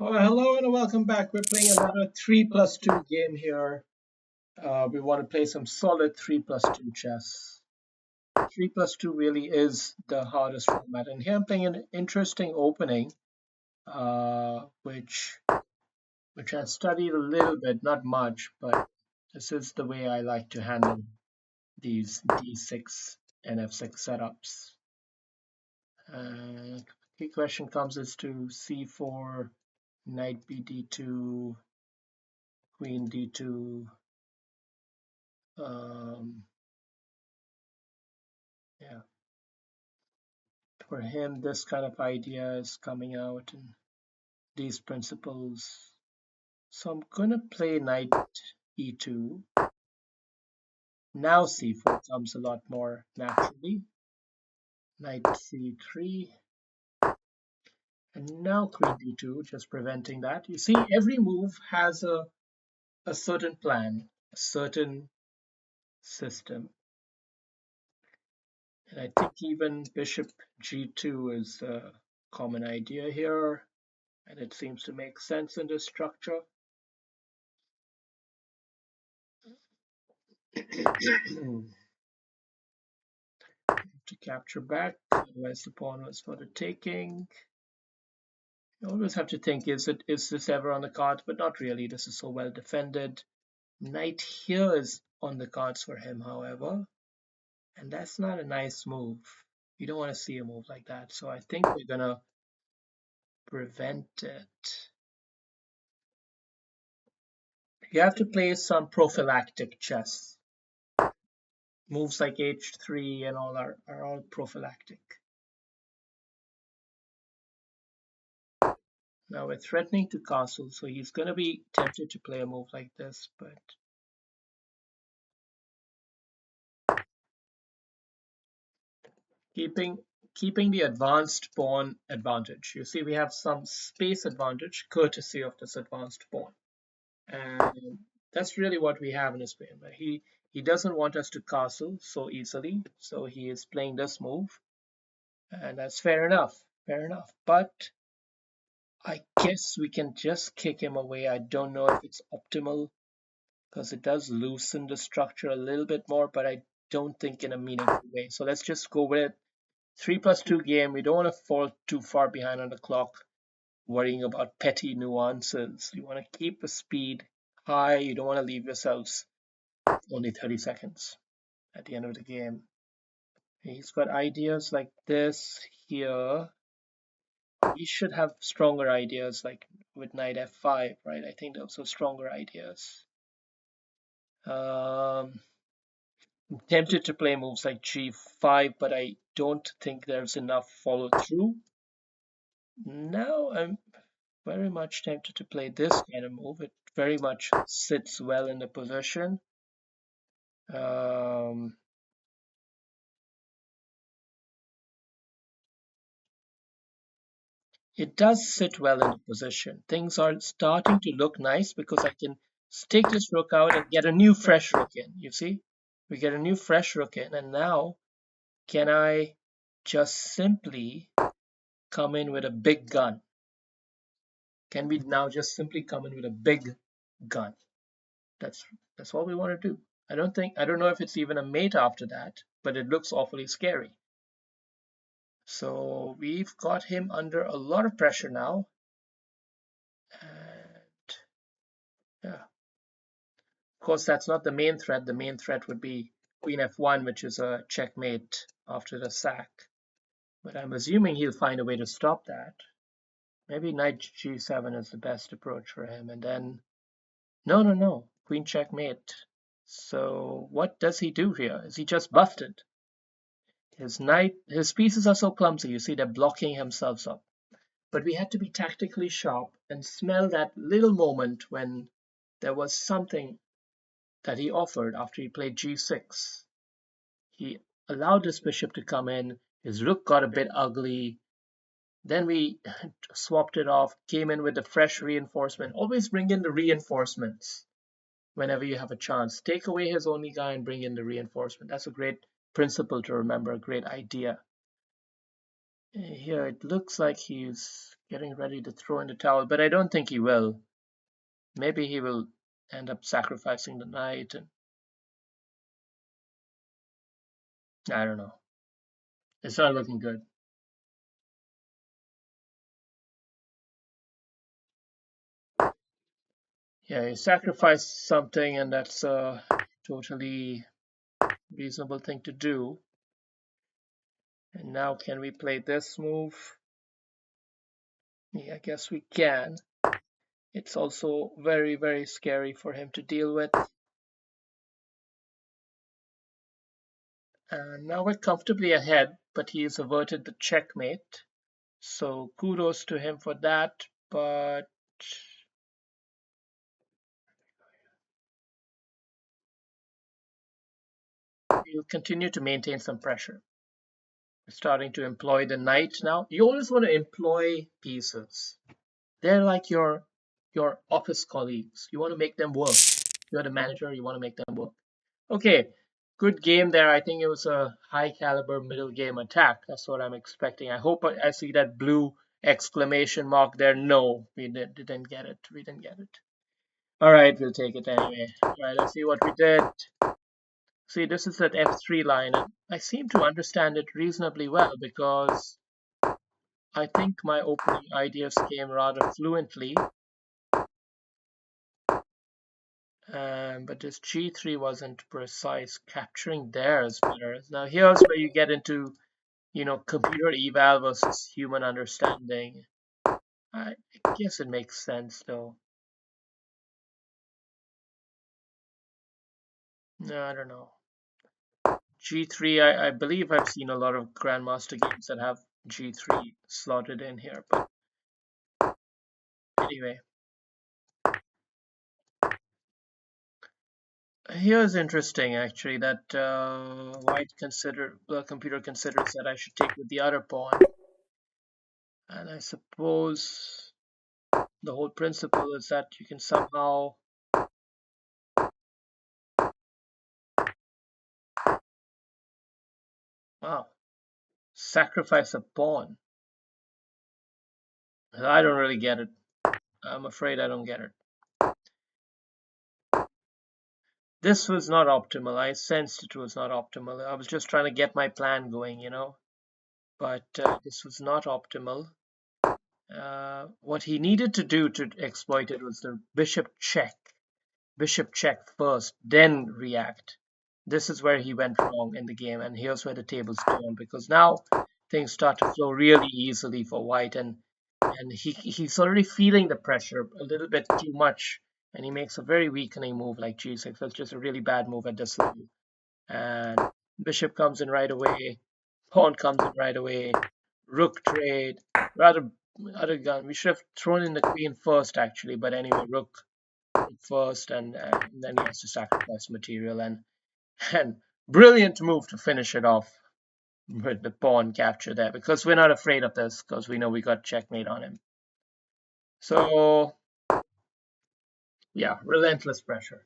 Oh, hello and welcome back. We're playing another 3+2 game here. We want to play some solid 3+2 chess. 3+2 really is the hardest format. And here I'm playing an interesting opening, which I studied a little bit, not much, but this is the way I like to handle these D6 and F6 setups. Key question comes as to C4, knight B D2, queen D2. Yeah, for him, this kind of idea is coming out and these principles. So I'm gonna play knight e2. Now c4 comes a lot more naturally. Knight c3, and now queen d2, just preventing that. You see, every move has a certain plan, a certain system. And I think even bishop g2 is a common idea here, and it seems to make sense in this structure. To capture back, otherwise the pawn was for the taking. You always have to think, is this ever on the cards? But not really. This is so well defended. Knight here is on the cards for him, however, and that's not a nice move. You don't want to see a move like that. So I think we're gonna prevent it. You have to play some prophylactic chess. Moves like h3 and all are all prophylactic. Now we're threatening to castle, so he's going to be tempted to play a move like this, but keeping the advanced pawn advantage. You see, we have some space advantage courtesy of this advanced pawn, and that's really what we have in his game. He doesn't want us to castle so easily, so he is playing this move, and that's fair enough. Fair enough, but I guess we can just kick him away. I don't know if it's optimal because it does loosen the structure a little bit more, but I don't think in a meaningful way. So let's just go with it. 3+2 game. We don't want to fall too far behind on the clock, worrying about petty nuances. You want to keep the speed high. You don't want to leave yourselves only 30 seconds at the end of the game. He's got ideas like this here. We should have stronger ideas like with knight f5, right? I think those are stronger ideas. I'm tempted to play moves like g5, but I don't think there's enough follow through. Now I'm very much tempted to play this kind of move. It very much sits well in the position. It does sit well in the position. Things are starting to look nice because I can take this rook out and get a new fresh rook in. You see? We get a new fresh rook in, and now can I just simply come in with a big gun? Can we now just simply come in with a big gun? That's all we want to do. I don't know if it's even a mate after that, but it looks awfully scary. So we've got him under a lot of pressure now. And yeah. Of course, that's not the main threat. The main threat would be queen f1, which is a checkmate after the sack. But I'm assuming he'll find a way to stop that. Maybe knight g7 is the best approach for him. And then, no, queen checkmate. So what does he do here? Is he just busted? His pieces are so clumsy, you see, they're blocking themselves up. But we had to be tactically sharp and smell that little moment when there was something that he offered after he played g6. He allowed his bishop to come in, his rook got a bit ugly, then we swapped it off, came in with a fresh reinforcement. Always bring in the reinforcements whenever you have a chance. Take away his only guy and bring in the reinforcement. That's a great principle to remember, a great idea. Here it looks like he's getting ready to throw in the towel, but I don't think he will. Maybe he will end up sacrificing the knight, and I don't know. It's not looking good. Yeah, he sacrificed something, and that's a totally reasonable thing to do. And now, can we play this move? Yeah, I guess we can. It's also very, very scary for him to deal with. And now we're comfortably ahead, but he's averted the checkmate. So kudos to him for that. But he'll continue to maintain some pressure. We're starting to employ the knight now. You always want to employ pieces. They're like your office colleagues. You want to make them work. You're the manager, you want to make them work. Okay, good game there. I think it was a high caliber middle game attack. That's what I'm expecting. I hope I see that blue exclamation mark there. No, we didn't get it. We didn't get it. All right, we'll take it anyway. All right, let's see what we did. See, this is that F3 line, and I seem to understand it reasonably well because I think my opening ideas came rather fluently. But this G3 wasn't precise. Capturing theirs better. Now here's where you get into, computer eval versus human understanding. I guess it makes sense though. No, I don't know. G3, I believe I've seen a lot of Grandmaster games that have G3 slotted in here, but anyway. Here's interesting actually that the computer considers that I should take with the other pawn. And I suppose the whole principle is that you can somehow sacrifice a pawn. I don't really get it. I'm afraid I don't get it. This was not optimal. I sensed it was not optimal. I was just trying to get my plan going, but this was not optimal. What he needed to do to exploit it was the bishop check. Bishop check first, then react. This is where he went wrong in the game, and here's where the tables turn, because now things start to flow really easily for white, and he's already feeling the pressure a little bit too much, and he makes a very weakening move like g6. That's just a really bad move at this level. And bishop comes in right away, pawn comes in right away, rook trade, rather other gun. We should have thrown in the queen first actually, but anyway, rook first, and then he has to sacrifice material, and brilliant move to finish it off with the pawn capture there, because we're not afraid of this because we know we got checkmate on him. So yeah, relentless pressure.